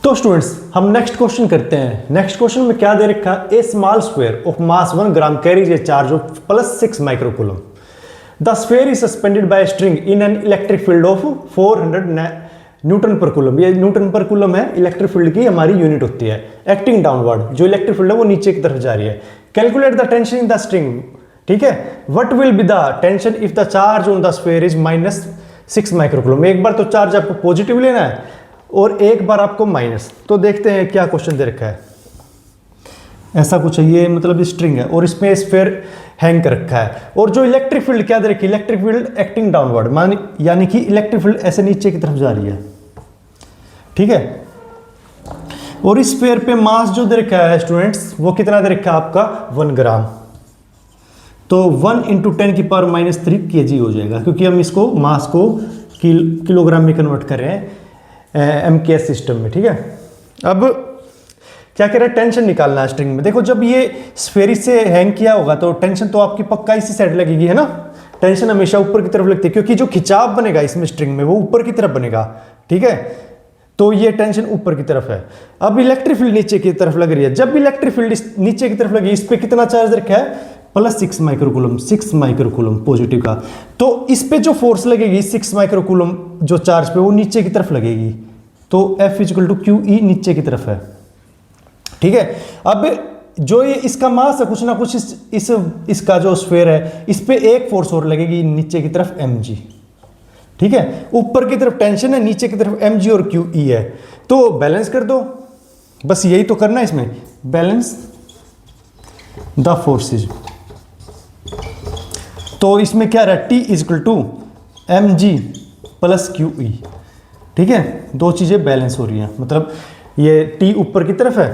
तो स्टूडेंट्स हम next question करते हैं। नेक्स्ट क्वेश्चन में क्या दे रखा है, a small square of mass 1 gram carries a charge of +6 microcoulomb. The sphere is suspended by string in an electric field of 400 newton per coulomb. ये न्यूटन पर कूलम है, electric field की हमारी unit होती है। Acting downward, जो electric field है वो नीचे की तरफ जा रही है। Calculate the tension in the string, ठीक है। What will be the tension if the charge on the sphere is -6 microcoulomb. एक बार तो चार्ज आपको पॉजिटिव लेना है और एक बार आपको माइनस। तो देखते हैं क्या क्वेश्चन दे रखा है। ऐसा कुछ है, ये मतलब स्ट्रिंग है और इसमें स्फीयर हैंग कर रखा है। और जो इलेक्ट्रिक फील्ड क्या दे रखी है, इलेक्ट्रिक फील्ड एक्टिंग डाउनवर्ड, यानी कि इलेक्ट्रिक फील्ड ऐसे नीचे की तरफ जा रही है, ठीक है। और इस स्फीयर पे मास जो दे रखा है स्टूडेंट्स, वो कितना दे रखा है आपका 1 ग्राम। तो 1 × 10⁻³ kg हो जाएगा, क्योंकि हम इसको मास को किलोग्राम में कन्वर्ट कर रहे हैं MKS सिस्टम में, ठीक है। अब क्या कह रहे हैं, टेंशन निकालना है स्ट्रिंग में। देखो जब ये स्फेयर से हैंग किया होगा तो टेंशन तो आपकी पक्का इसी साइड लगेगी, है ना। टेंशन हमेशा ऊपर की तरफ लगती है, क्योंकि जो खिंचाव बनेगा इसमें स्ट्रिंग में वो ऊपर की तरफ बनेगा, ठीक है। तो ये टेंशन ऊपर की तरफ है। अब इलेक्ट्रिक फील्ड नीचे की तरफ लग रही है। जब इलेक्ट्रिक फील्ड नीचे की तरफ लगी, इस पे कितना चार्ज रखा है, +6 माइक्रोकूलम, 6 माइक्रोकूलम पॉजिटिव का। तो इस पे जो फोर्स लगेगी 6 माइक्रोकूलम जो चार्ज पे, वो नीचे की तरफ लगेगी। तो F = QE नीचे की तरफ है, ठीक है। अब जो ये इसका मास है, कुछ ना कुछ इसका जो स्फीयर है, इस पे एक फोर्स और लगेगी नीचे की तरफ mg, ठीक है। ऊपर की तरफ टेंशन है, नीचे की तरफ mg और QE है। तो बैलेंस कर दो, बस यही तो करना है इसमें, बैलेंस द फोर्सेज। तो इसमें क्या रहा, T = mg + QE, ठीक है। दो चीजें बैलेंस हो रही हैं, मतलब ये T ऊपर की तरफ है,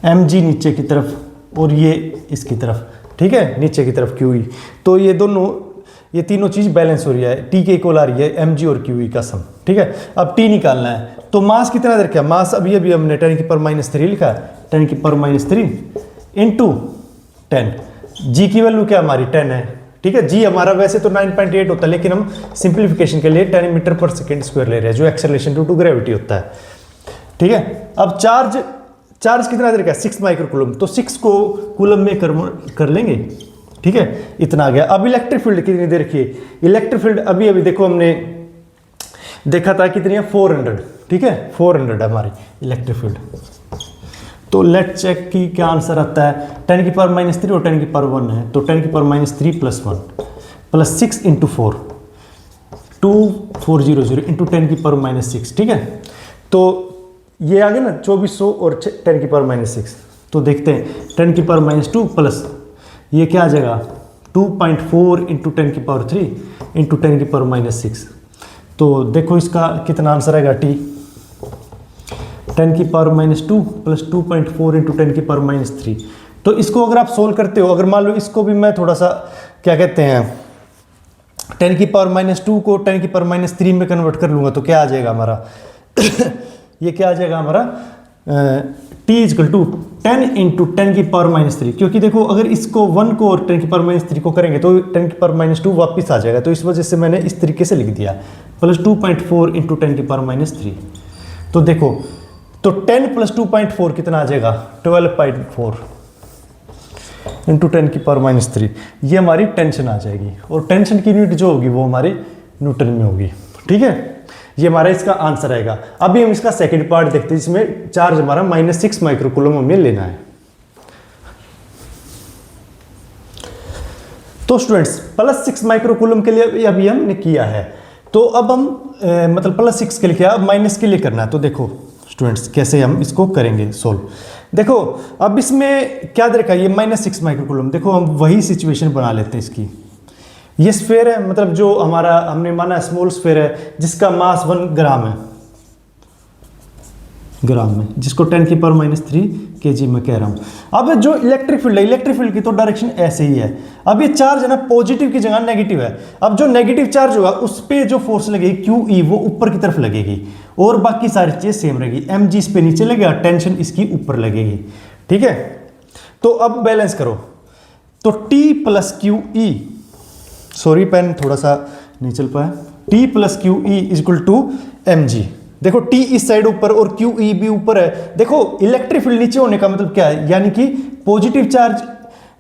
mg नीचे की तरफ और ये इसकी तरफ, ठीक है, नीचे की तरफ QE। तो ये तीनों चीज बैलेंस हो रही है, T के इक्वल आ रही है mg और QE का सम, ठीक है। अब T निकालना है। तो मास कितना दे रखा है, मास अभी हमने 10⁻³ लिखा है, 10⁻³ × 10। G की वैल्यू क्या हमारी 10 है, ठीक है। G हमारा वैसे तो 9.8 होता है, लेकिन हम सिंप्लीफिकेशन के लिए 10 मीटर/सेकंड² ले रहे हैं, जो एक्सेलरेशन ड्यू टू ग्रेविटी होता है, ठीक है। अब चार्ज कितना दे रखा है, 6 माइक्रोकूलम। तो 6 को कूलम में कर लेंगे, ठीक है, इतना आ गया। अब इलेक्ट्रिक फील्ड कितनी दे रखी है, इलेक्ट्रिक फील्ड अभी देखो हमने देखा था कितनी है, 400, ठीक है, 400 है हमारी इलेक्ट्रिक फील्ड। तो लेट चेक की क्या आंसर आता है, 10⁻³ और 10⁻1 है। तो 10⁻³ + 1 + 6 × 4, 2400 × 10⁻6, ठीक है। तो ये आ गया ना 2400 और 10⁻6। तो देखते हैं 10⁻2 प्लस ये क्या आ जाएगा, 2.4 × 10⁻3 × 10⁻6। तो देखो इसका कितना आंसर आएगा, T 10⁻2 + 2.4 × 10⁻3। तो इसको अगर आप सोल्व करते हो, अगर मान लो इसको भी मैं थोड़ा सा क्या कहते हैं 10⁻2 को 10⁻3 में कन्वर्ट कर लूँगा, तो क्या आ जाएगा हमारा ये क्या आ जाएगा हमारा, T = 10 × 10⁻3। क्योंकि देखो अगर इसको 1 को और 10⁻3 को करेंगे तो 10⁻2 वापस आ जाएगा। तो इस वजह से मैंने इस तरीके से लिख दिया, + 2.4 × 10⁻3। तो देखो, तो 10 + 2.4 कितना आ जाएगा, 12.4 × 10⁻3। ये हमारी टेंशन आ जाएगी, और टेंशन की यूनिट जो होगी वो हमारे न्यूटन में होगी, ठीक है। ये हमारा इसका आंसर आएगा। अभी हम इसका सेकंड पार्ट देखते हैं, जिसमें चार्ज हमारा -6 माइक्रोकूलम हमें लेना है। तो स्टूडेंट्स +6 माइक्रोकूलम के लिए अभी हमने किया है। तो अब हम मतलब +6 के लिए किया, अब माइनस के लिए करना है। तो देखो स्टूडेंट्स कैसे हम इसको करेंगे सोल्व। देखो अब इसमें क्या दे रखा है, ये -6 माइक्रोकूलम। देखो हम वही सिचुएशन बना लेते हैं इसकी। ये स्फीयर है, मतलब जो हमारा हमने माना स्मॉल स्फीयर है, जिसका मास 1 ग्राम है, ग्राम में, जिसको 10⁻³ kg में कह रहा हूँ। अब जो इलेक्ट्रिक फील्ड है, इलेक्ट्रिक फील्ड की तो डायरेक्शन ऐसे ही है। अब ये चार्ज है ना, पॉजिटिव की जगह नेगेटिव है। अब जो नेगेटिव चार्ज होगा उस पर जो फोर्स लगेगी QE, वो ऊपर की तरफ लगेगी, और बाकी सारी चीजें सेम रहेगी। mg इस पे नीचे लगेगा, टेंशन इसकी ऊपर लगेगी, ठीक है। तो अब बैलेंस करो, तो T + QE, सॉरी पेन थोड़ा सा नहीं चल पाया, T + QE = mg। देखो टी इस साइड ऊपर और क्यू ई भी ऊपर है। देखो इलेक्ट्रिक फील्ड नीचे होने का मतलब क्या है, यानी कि पॉजिटिव चार्ज,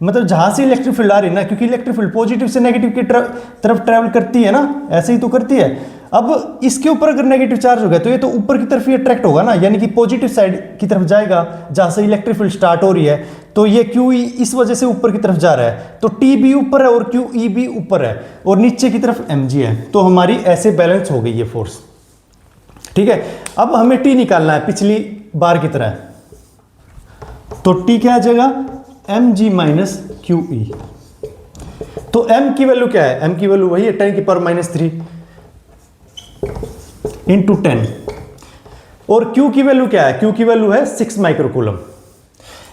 मतलब जहां से इलेक्ट्रिक फील्ड आ रही है ना, क्योंकि इलेक्ट्रिक फील्ड पॉजिटिव से नेगेटिव की तरफ ट्रैवल करती है ना, ऐसे ही तो करती है। अब इसके ऊपर अगर नेगेटिव चार्ज हो गया तो ये तो ऊपर की तरफ ही अट्रैक्ट होगा ना, यानी कि पॉजिटिव साइड की तरफ जाएगा जहां से इलेक्ट्रिक फील्ड स्टार्ट हो रही है। तो ये क्यू ई इस वजह से ऊपर की तरफ जा रहा है, तो टी भी ऊपर है और क्यू ई भी ऊपर है और नीचे की तरफ एम जी है, तो हमारी ऐसे बैलेंस हो गई ये फोर्स। ठीक है, अब हमें टी निकालना है पिछली बार की तरह, तो टी क्या आ जाएगा, M G minus Q E. तो m की वैल्यू क्या है, m की वैल्यू वही है 10 की पावर -3 इंटू 10, और q की वैल्यू क्या है, q की वैल्यू है 6 माइक्रोकूलम।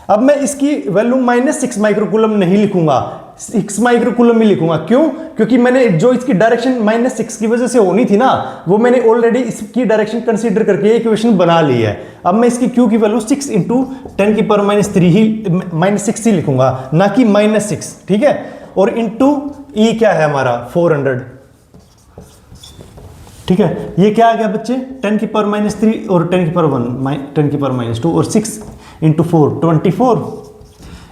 अब मैं इसकी वैल्यू -6 माइक्रोकूलम नहीं लिखूंगा, 6 माइक्रोकूलम ही लिखूंगा। क्यों, क्योंकि मैंने जो इसकी डायरेक्शन -6 की वजह से होनी थी ना, वो मैंने ऑलरेडी इसकी डायरेक्शन कंसीडर करके इक्वेशन बना ली है। अब मैं इसकी q की वैल्यू 6 इंटू 10 की पावर -3 ही -6 ही लिखूंगा, ना कि -6। ठीक है, और इंटू ई क्या है हमारा 400। ठीक है, ये क्या आ गया बच्चे, 10 की पावर -3 और 10 की पावर 1 10 की पावर -2 और 6 इंटू 4 24।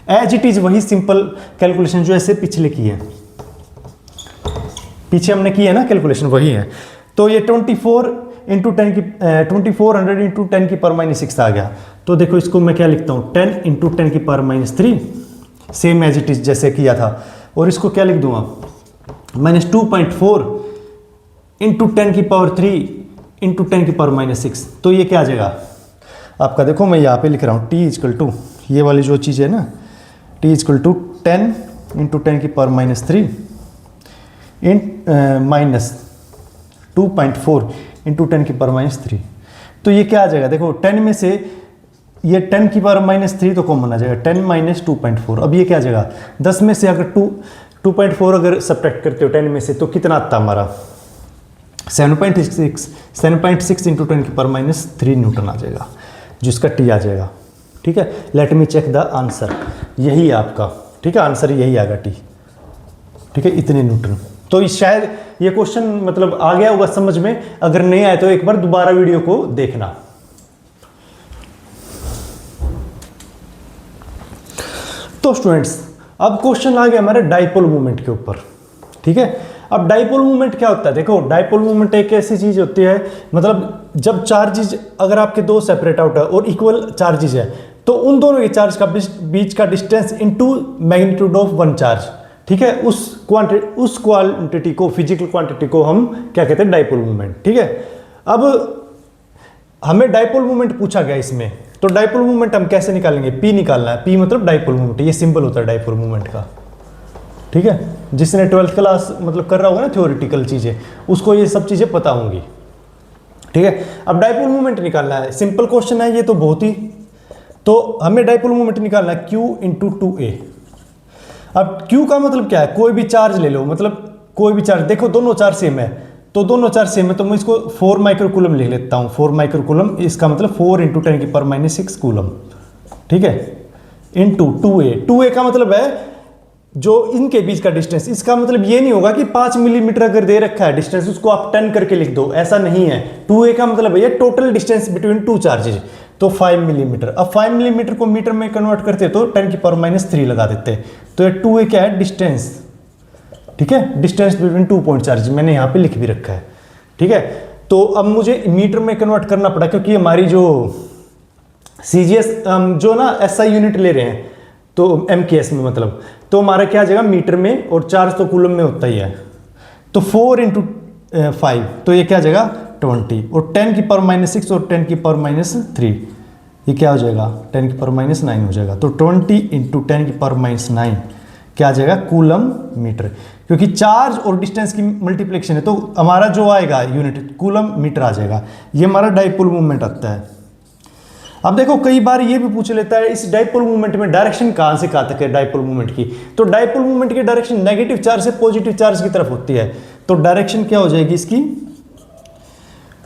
एज इट इज वही सिंपल कैलकुलेशन जो ऐसे पिछले की है, पीछे हमने की है ना कैलकुलेशन वही है। तो ये 24 इंटू 10 की 2400 इंटू 10 की पावर -6 आ गया। तो देखो इसको मैं क्या लिखता हूँ, 10 इंटू 10 की power -3, same as it is जैसे किया था, और इसको क्या लिख दूंगा, -2.4 इंटू 10 की पावर 3 इंटू 10 की पावर -6। तो ये क्या आ जाएगा आपका, देखो मैं यहाँ पे लिख रहा हूँ t इजकल टू, ये वाली जो चीज़ है ना, t इजकल टू 10 इंटू 10 की पावर -3 इन -2.4 इंटू 10 की पावर -3। तो ये क्या आ जाएगा, देखो 10 में से ये 10 की पावर -3 तो कॉमन आ जाएगा, 10 माइनस 2.4। अब ये क्या आ जाएगा, 10 में से अगर 2.4 अगर सब्ट्रैक्ट करते हो 10 में से, तो कितना आता हमारा 7.6 इंटू 10 की पावर -3 न्यूटन आ जाएगा, जिसका टी आ जाएगा। ठीक है, let me check the answer, यही है आपका। ठीक है, आंसर यही आएगा टी। ठीक है, इतने न्यूटन। तो शायद ये क्वेश्चन मतलब आ गया होगा समझ में, अगर नहीं आया तो एक बार दोबारा वीडियो को देखना। तो स्टूडेंट्स, अब क्वेश्चन आ गया हमारे डाइपोल मूवमेंट के ऊपर। ठीक है, अब डाइपोल मूवमेंट क्या होता है, देखो डाइपोल मूवमेंट एक ऐसी चीज होती है, मतलब जब चार्जेज अगर आपके दो सेपरेट आउट है और इक्वल चार्जेज है, तो उन दोनों के चार्ज का बीच का distance into magnitude of one charge. ठीक है, उस क्वांटिटी को, फिजिकल क्वांटिटी को हम क्या कहते हैं, डाइपोल मूवमेंट। ठीक है, अब हमें डाइपोल मूवमेंट पूछा गया इसमें, तो डाइपोल मूवमेंट हम कैसे निकालेंगे, P निकालना है। P मतलब डाइपोल मूवमेंट, ये सिंबल होता है डाइपोल मूवमेंट का। ठीक है, जिसने 12th क्लास मतलब कर रहा होगा ना थ्योरेटिकल चीजें, उसको ये सब चीजें पता होंगी। ठीक है, अब डाइपोल मूवमेंट निकालना है, सिंपल क्वेश्चन है ये तो बहुत ही। तो हमें डाइपोल मूवमेंट निकालना है Q इंटू 2a। अब Q का मतलब क्या है, कोई भी चार्ज ले लो, मतलब कोई भी चार्ज, देखो दोनों चार्ज सेम है, तो दोनों चार्ज सेम है, तो मैं इसको 4 माइक्रोकूलम लिख लेता हूँ। 4 माइक्रोकूलम, इसका मतलब 4 इंटू 10 की पावर -6 कूलम। ठीक है, इंटू 2a का मतलब है जो इनके बीच का डिस्टेंस। इसका मतलब ये नहीं होगा कि 5 मिलीमीटर अगर दे रखा है डिस्टेंस, उसको आप 10 करके लिख दो, ऐसा नहीं है। 2a का मतलब है total distance between two charges, तो 5 मिलीमीटर। अब 5 मिलीमीटर को मीटर में कन्वर्ट करते तो 10 की पावर -3 लगा देते, तो ये 2a क्या है, डिस्टेंस। ठीक है, डिस्टेंस बिटवीन 2 पॉइंट चार्ज मैंने यहाँ पे लिख भी रखा है। ठीक है, तो अब मुझे मीटर में कन्वर्ट करना पड़ा, क्योंकि हमारी जो CGS जो ना SI यूनिट ले रहे हैं, तो MKS में मतलब, तो हमारा क्या आ जाएगा मीटर में, और चार्ज तो कूलम में होता ही है। तो 4 इंटू 5, तो ये क्या आ जाएगा 20, और 10 की पावर -6 और 10 की पावर -3, ये क्या हो जाएगा 10 की पावर -9 हो जाएगा। तो 20 इंटू 10 की पावर -9 क्या आ जाएगा, कूलम मीटर, क्योंकि चार्ज और डिस्टेंस की मल्टीप्लिकेशन है, तो हमारा जो आएगा यूनिट कूलम मीटर आ जाएगा। ये हमारा डाइपोल मूवमेंट आता है। अब देखो कई बार ये भी पूछ लेता है, इस डाइपोल मूवमेंट में डायरेक्शन कहां से कहां तक है डाइपोल मूवमेंट की, तो डाइपोल मूवमेंट की डायरेक्शन नेगेटिव चार्ज से पॉजिटिव चार्ज की तरफ होती है। तो डायरेक्शन क्या हो जाएगी इसकी,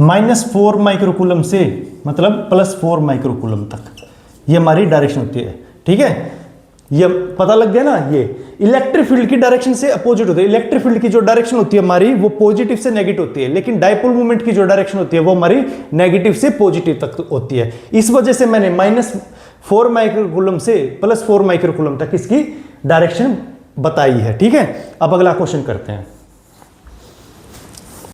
-4 माइक्रोकूलम से मतलब +4 माइक्रोकूलम तक, ये हमारी डायरेक्शन होती है। ठीक है, ये पता लग गया ना। ये इलेक्ट्रिक फील्ड की डायरेक्शन से अपोजिट होती है। इलेक्ट्रिक फील्ड की जो डायरेक्शन होती है हमारी वो पॉजिटिव से नेगेटिव होती है, लेकिन डायपोल मूवमेंट की जो डायरेक्शन होती है वो हमारी नेगेटिव से पॉजिटिव तक होती है। इस वजह से मैंने -4 माइक्रोकूलम से +4 माइक्रोकूलम तक इसकी डायरेक्शन बताई है। ठीक है, अब अगला क्वेश्चन करते हैं।